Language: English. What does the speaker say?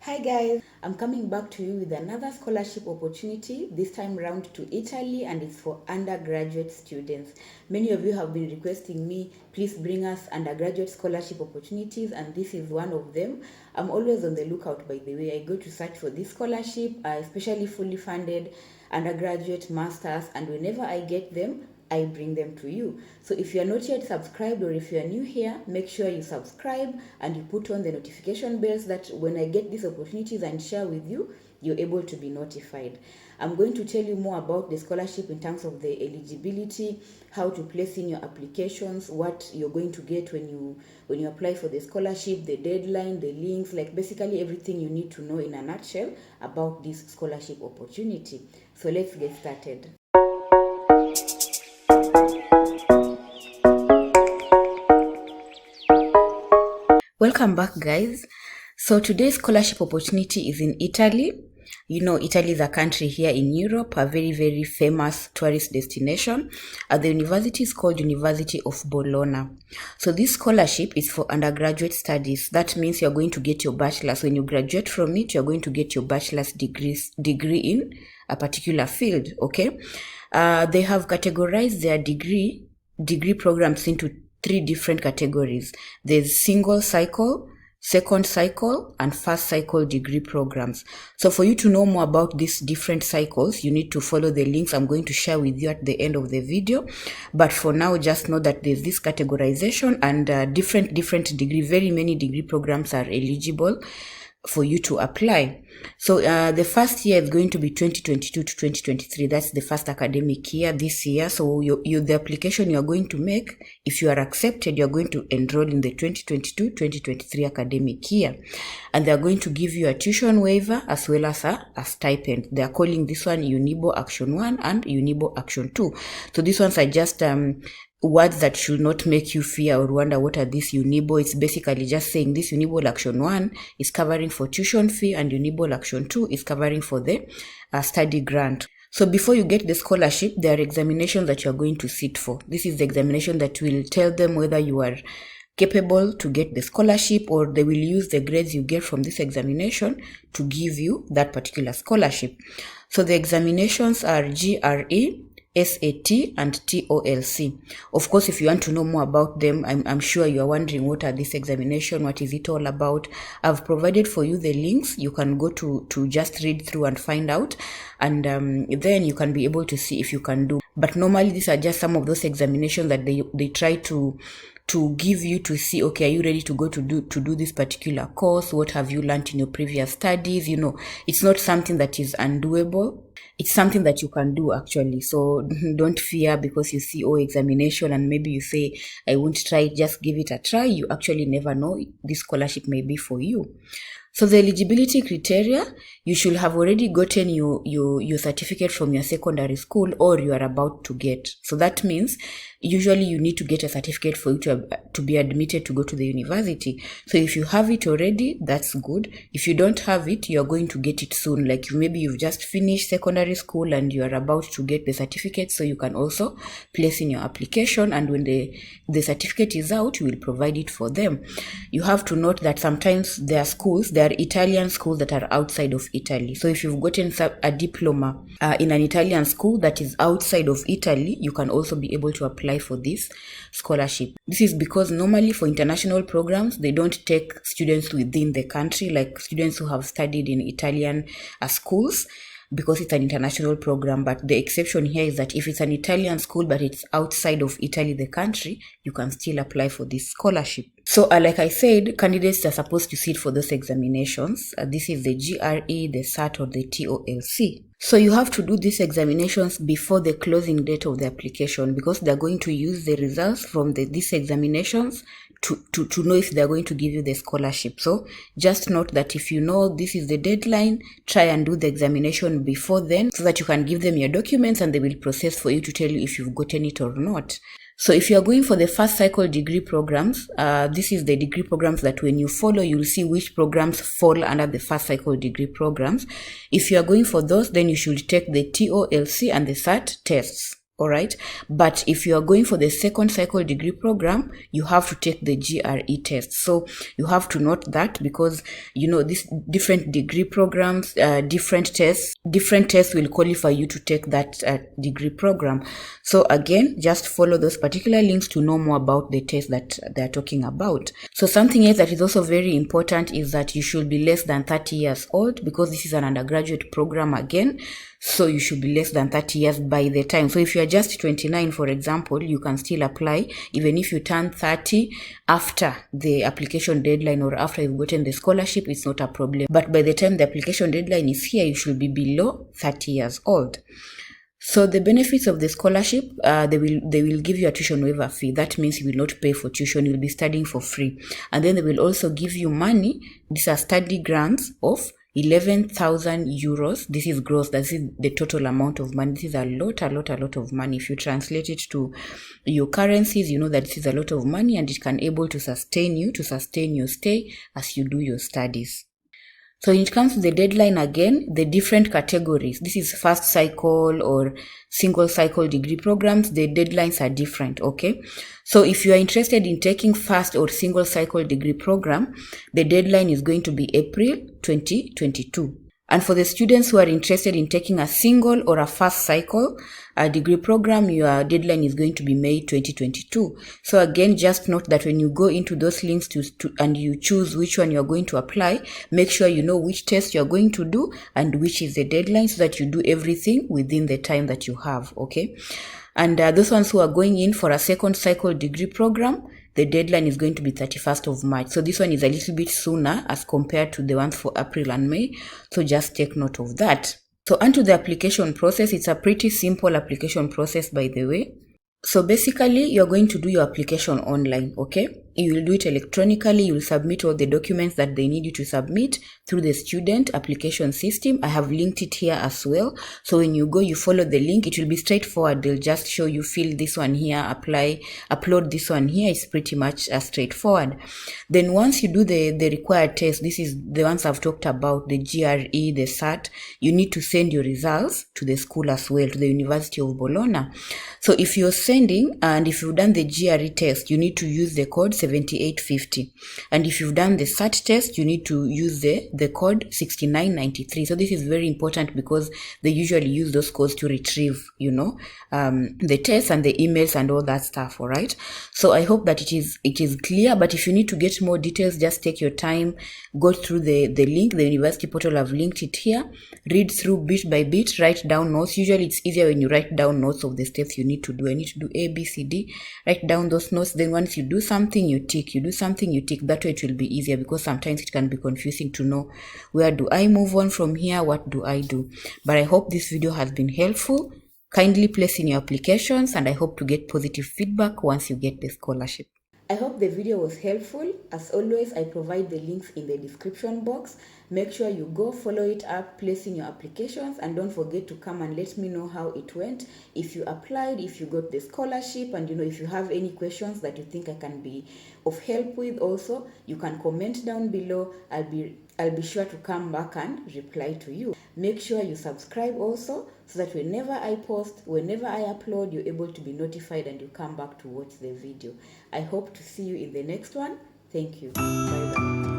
Hi guys, I'm coming back to you with another scholarship opportunity, this time round to Italy, and it's for undergraduate students. Many of you have been requesting me, please bring us undergraduate scholarship opportunities, and this is one of them. I'm always on the lookout, by the way. I go to search for this scholarship, especially fully funded undergraduate, masters, and whenever I get them, I bring them to you. So if you are not yet subscribed, or if you are new here, make sure you subscribe and you put on the notification bells that when I get these opportunities and share with you, you're able to be notified. I'm going to tell you more about the scholarship in terms of the eligibility, how to place in your applications, what you're going to get when you apply for the scholarship, the deadline, the links, like basically everything you need to know in a nutshell about this scholarship opportunity. So let's get started. Welcome back, guys. So today's scholarship opportunity is in Italy. You know, Italy is a country here in Europe, a very, very famous tourist destination. The university is called University of Bologna. So this scholarship is for undergraduate studies. That means you're going to get your bachelor's. When you graduate from it, you're going to get your bachelor's degree in a particular field, okay? They have categorized their degree programs into 3 different categories. There's single cycle, second cycle, and first cycle degree programs. So for you to know more about these different cycles, you need to follow the links I'm going to share with you at the end of the video. But for now, just know that there's this categorization and different degree, very many degree programs are eligible for you to apply. So the first year is going to be 2022 to 2023. That's the first academic year this year. So the application you're going to make, if you are accepted, you're going to enroll in the 2022-2023 academic year. And they're going to give you a tuition waiver as well as a stipend. They're calling this one Unibo Action 1 and Unibo Action 2. So these ones are just words that should not make you fear or wonder what are these Unibo. It's basically just saying this Unibo Action 1 is covering for tuition fee and Unibo Action 2 is covering for the study grant. So before you get the scholarship, there are examinations that you're going to sit for. This is the examination that will tell them whether you are capable to get the scholarship, or they will use the grades you get from this examination to give you that particular scholarship. So the examinations are GRE, SAT, and TOLC. Of course, if you want to know more about them, I'm sure you are wondering what are these examinations, what is it all about. I've provided for you the links. You can go to just read through and find out, and then you can be able to see if you can do. But normally these are just some of those examinations that they try to give you to see, okay, are you ready to go to do this particular course? What have you learned in your previous studies? You know, it's not something that is undoable. It's something that you can do actually. So don't fear because you see examination and maybe you say, I won't try it, just give it a try. You actually never know. This scholarship may be for you. So the eligibility criteria, you should have already gotten your certificate from your secondary school, or you are about to get. So that means usually you need to get a certificate for you to be admitted to go to the university. So if you have it already, that's good. If you don't have it, you're going to get it soon. Like maybe you've just finished secondary school and you are about to get the certificate, so you can also place in your application, and when the certificate is out, you will provide it for them. You have to note that sometimes there are Italian schools that are outside of Italy. So if you've gotten a diploma in an Italian school that is outside of Italy, you can also be able to apply for this scholarship. This is because normally for international programs, they don't take students within the country, like students who have studied in Italian schools, because it's an international program. But the exception here is that if it's an Italian school but it's outside of Italy, the country, you can still apply for this scholarship. So like I said, candidates are supposed to sit for those examinations. This is the GRE, the SAT, or the TOLC. So you have to do these examinations before the closing date of the application, because they're going to use the results from these examinations to know if they're going to give you the scholarship. So just note that if you know this is the deadline, try and do the examination before then, so that you can give them your documents and they will process for you to tell you if you've gotten it or not. So if you are going for the first cycle degree programs, this is the degree programs that when you follow, you'll see which programs fall under the first cycle degree programs. If you are going for those, then you should take the TOLC and the SAT tests. All right. But if you are going for the second cycle degree program, you have to take the GRE test. So you have to note that, because these different degree programs, different tests will qualify you to take that degree program. So again, just follow those particular links to know more about the test that they're talking about. So something else that is also very important is that you should be less than 30 years old, because this is an undergraduate program again. So you should be less than 30 years by the time. So if you are just 29, for example, you can still apply even if you turn 30 after the application deadline or after you've gotten the scholarship. It's not a problem. But by the time the application deadline is here, you should be below 30 years old. So the benefits of the scholarship, they will give you a tuition waiver fee. That means you will not pay for tuition. You'll be studying for free. And then they will also give you money. These are study grants of 11,000 euros. This is gross. That is the total amount of money. This is a lot of money. If you translate it to your currencies, you know that this is a lot of money, and it can able to sustain you, to sustain your stay as you do your studies. So when it comes to the deadline, again, the different categories, this is first cycle or single cycle degree programs, the deadlines are different, okay? So if you are interested in taking first or single cycle degree program, the deadline is going to be April 2022. And for the students who are interested in taking a single or a first cycle degree program, your deadline is going to be May 2022. So again, just note that when you go into those links and you choose which one you're going to apply, make sure you know which test you're going to do and which is the deadline, so that you do everything within the time that you have, okay? And those ones who are going in for a second cycle degree program, the deadline is going to be 31st of March. So this one is a little bit sooner as compared to the ones for April and May. So just take note of that. So onto the application process. It's a pretty simple application process, by the way. So basically, you're going to do your application online, okay? You will do it electronically. You will submit all the documents that they need you to submit through the student application system. I have linked it here as well. So when you go, you follow the link. It will be straightforward. They'll just show you, fill this one here, upload this one here. It's pretty much straightforward. Then once you do the required test, this is the ones I've talked about, the GRE, the SAT, you need to send your results to the school as well, to the University of Bologna. So if you're sending, and if you've done the GRE test, you need to use the code 7850. And if you've done the SAT test, you need to use the code 6993. So this is very important, because they usually use those codes to retrieve, the tests and the emails and all that stuff, all right? So I hope that it is clear, but if you need to get more details, just take your time, go through the link, the university portal. I've linked it here. Read through bit by bit, write down notes. Usually it's easier when you write down notes of the steps you need to do. I need to do A, B, C, D. Write down those notes. Then once you do something, you tick. You do something, you tick. That way it will be easier, because sometimes it can be confusing to know, where do I move on from here? What do I do? But I hope this video has been helpful. Kindly place in your applications, and I hope to get positive feedback once you get the scholarship. I hope the video was helpful. As always, I provide the links in the description box. Make sure you go follow it up, place in your applications, and don't forget to come and let me know how it went. If you applied, if you got the scholarship, and if you have any questions that you think I can be of help with, also you can comment down below. I'll be sure to come back and reply to you. Make sure you subscribe also, so that whenever I post, whenever I upload, you're able to be notified and you come back to watch the video. I hope to see you in the next one. Thank you. Bye bye.